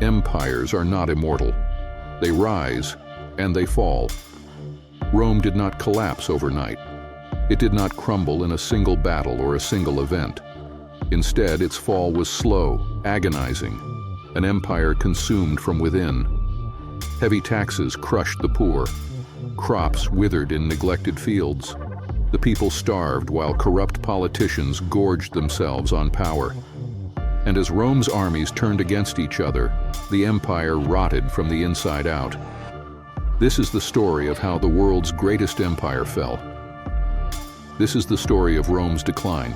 Empires are not immortal. They rise, and they fall. Rome did not collapse overnight. It did not crumble in a single battle or a single event. Instead, its fall was slow, agonizing, an empire consumed from within. Heavy taxes crushed the poor. Crops withered in neglected fields. The people starved while corrupt politicians gorged themselves on power. And as Rome's armies turned against each other, the empire rotted from the inside out. This is the story of how the world's greatest empire fell. This is the story of Rome's decline.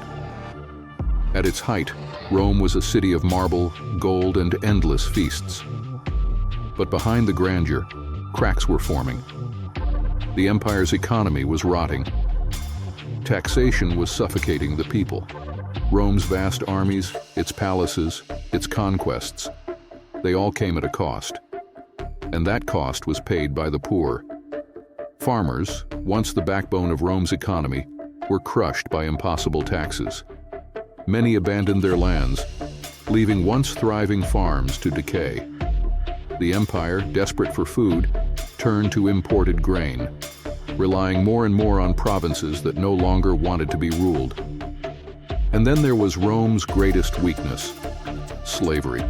At its height, Rome was a city of marble, gold, and endless feasts. But behind the grandeur, cracks were forming. The empire's economy was rotting. Taxation was suffocating the people. Rome's vast armies, its palaces, its conquests, they all came at a cost. And that cost was paid by the poor. Farmers, once the backbone of Rome's economy, were crushed by impossible taxes. Many abandoned their lands, leaving once thriving farms to decay. The empire, desperate for food, turned to imported grain, relying more and more on provinces that no longer wanted to be ruled. And then there was Rome's greatest weakness: slavery.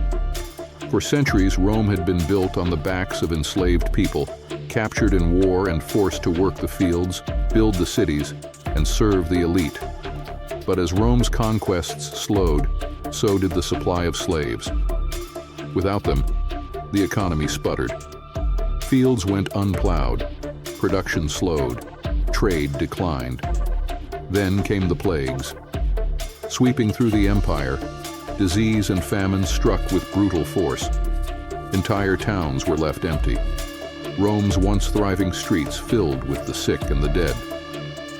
For centuries, Rome had been built on the backs of enslaved people, captured in war and forced to work the fields, build the cities, and serve the elite. But as Rome's conquests slowed, so did the supply of slaves. Without them, the economy sputtered. Fields went unplowed, production slowed, trade declined. Then came the plagues. Sweeping through the empire, disease and famine struck with brutal force. Entire towns were left empty. Rome's once thriving streets filled with the sick and the dead.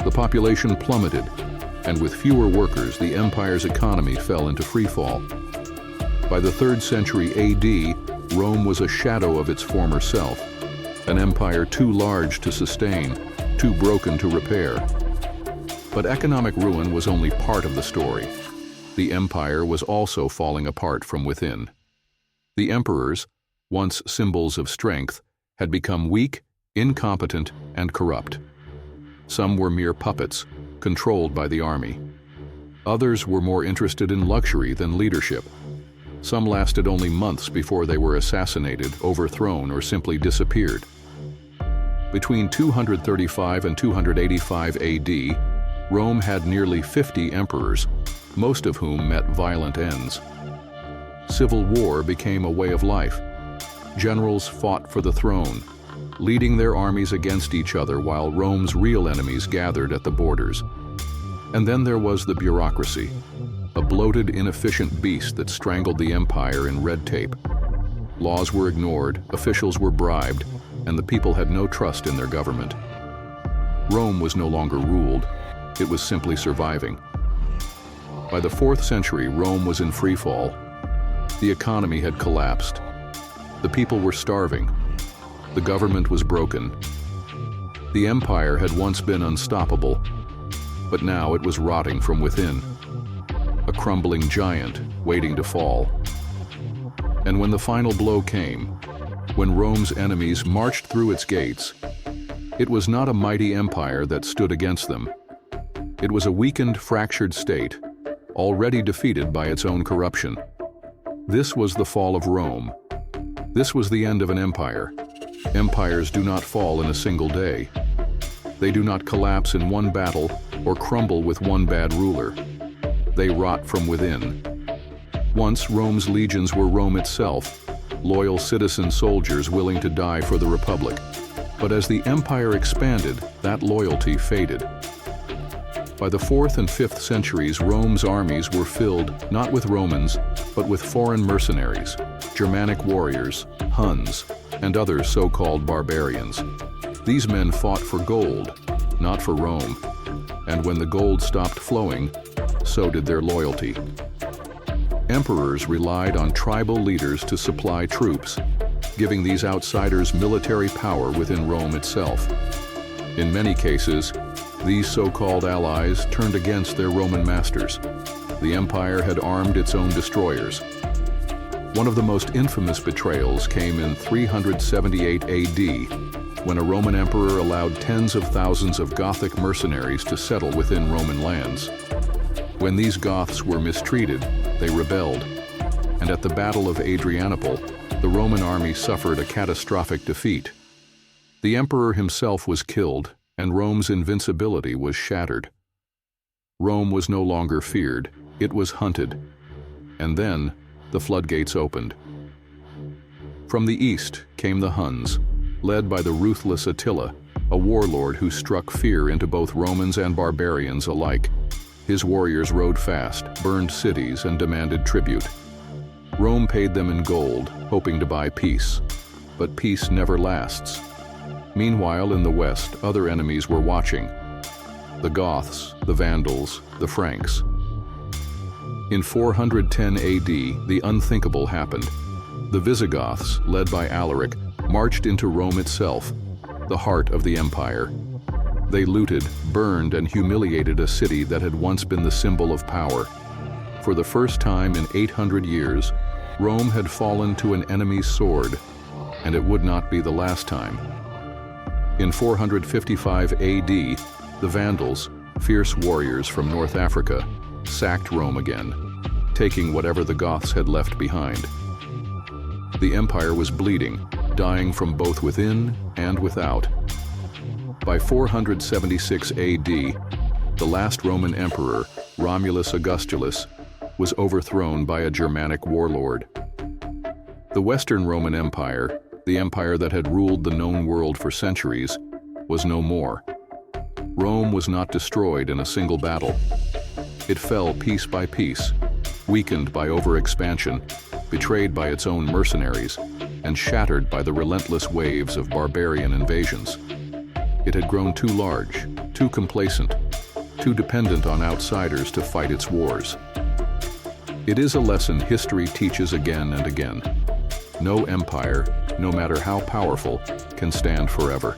The population plummeted, and with fewer workers, the empire's economy fell into freefall. By the 3rd century AD, Rome was a shadow of its former self, an empire too large to sustain, too broken to repair. But economic ruin was only part of the story. The empire was also falling apart from within. The emperors, once symbols of strength, had become weak, incompetent, and corrupt. Some were mere puppets, controlled by the army. Others were more interested in luxury than leadership. Some lasted only months before they were assassinated, overthrown, or simply disappeared. Between 235 and 285 AD, Rome had nearly 50 emperors, most of whom met violent ends. Civil war became a way of life. Generals fought for the throne, leading their armies against each other while Rome's real enemies gathered at the borders. And then there was the bureaucracy, a bloated, inefficient beast that strangled the empire in red tape. Laws were ignored, officials were bribed, and the people had no trust in their government. Rome was no longer ruled, it was simply surviving. By the 4th century, Rome was in freefall. The economy had collapsed. The people were starving. The government was broken. The empire had once been unstoppable, but now it was rotting from within, a crumbling giant waiting to fall. And when the final blow came, when Rome's enemies marched through its gates, it was not a mighty empire that stood against them. It was a weakened, fractured state, already defeated by its own corruption. This was the fall of Rome. This was the end of an empire. Empires do not fall in a single day. They do not collapse in one battle or crumble with one bad ruler. They rot from within. Once, Rome's legions were Rome itself, loyal citizen soldiers willing to die for the Republic. But as the empire expanded, that loyalty faded. By the 4th and 5th centuries, Rome's armies were filled not with Romans, but with foreign mercenaries, Germanic warriors, Huns, and other so-called barbarians. These men fought for gold, not for Rome. And when the gold stopped flowing, so did their loyalty. Emperors relied on tribal leaders to supply troops, giving these outsiders military power within Rome itself. In many cases, these so-called allies turned against their Roman masters. The empire had armed its own destroyers. One of the most infamous betrayals came in 378 AD, when a Roman emperor allowed tens of thousands of Gothic mercenaries to settle within Roman lands. When these Goths were mistreated, they rebelled, and at the Battle of Adrianople, the Roman army suffered a catastrophic defeat. The emperor himself was killed, and Rome's invincibility was shattered. Rome was no longer feared, it was hunted. And then, the floodgates opened. From the east came the Huns, led by the ruthless Attila, a warlord who struck fear into both Romans and barbarians alike. His warriors rode fast, burned cities, and demanded tribute. Rome paid them in gold, hoping to buy peace. But peace never lasts. Meanwhile, in the west, other enemies were watching. The Goths, the Vandals, the Franks. In 410 AD, the unthinkable happened. The Visigoths, led by Alaric, marched into Rome itself, the heart of the empire. They looted, burned, and humiliated a city that had once been the symbol of power. For the first time in 800 years, Rome had fallen to an enemy's sword, and it would not be the last time. In 455 AD, the Vandals, fierce warriors from North Africa, sacked Rome again, taking whatever the Goths had left behind. The empire was bleeding, dying from both within and without. By 476 AD, the last Roman emperor, Romulus Augustulus, was overthrown by a Germanic warlord. The Western Roman Empire, the empire that had ruled the known world for centuries, was no more. Rome was not destroyed in a single battle. It fell piece by piece, weakened by overexpansion, betrayed by its own mercenaries, and shattered by the relentless waves of barbarian invasions. It had grown too large, too complacent, too dependent on outsiders to fight its wars. It is a lesson history teaches again and again. No empire, no matter how powerful, can stand forever.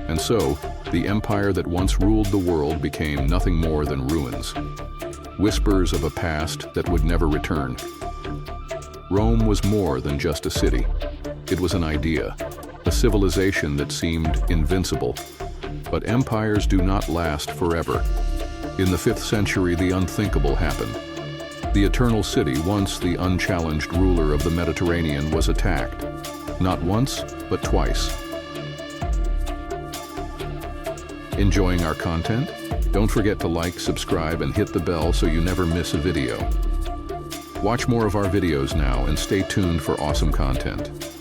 And so, the empire that once ruled the world became nothing more than ruins, whispers of a past that would never return. Rome was more than just a city. It was an idea, a civilization that seemed invincible. But empires do not last forever. In the 5th century, the unthinkable happened. The Eternal City, once the unchallenged ruler of the Mediterranean, was attacked. Not once, but twice. Enjoying our content? Don't forget to like, subscribe, and hit the bell so you never miss a video. Watch more of our videos now and stay tuned for awesome content.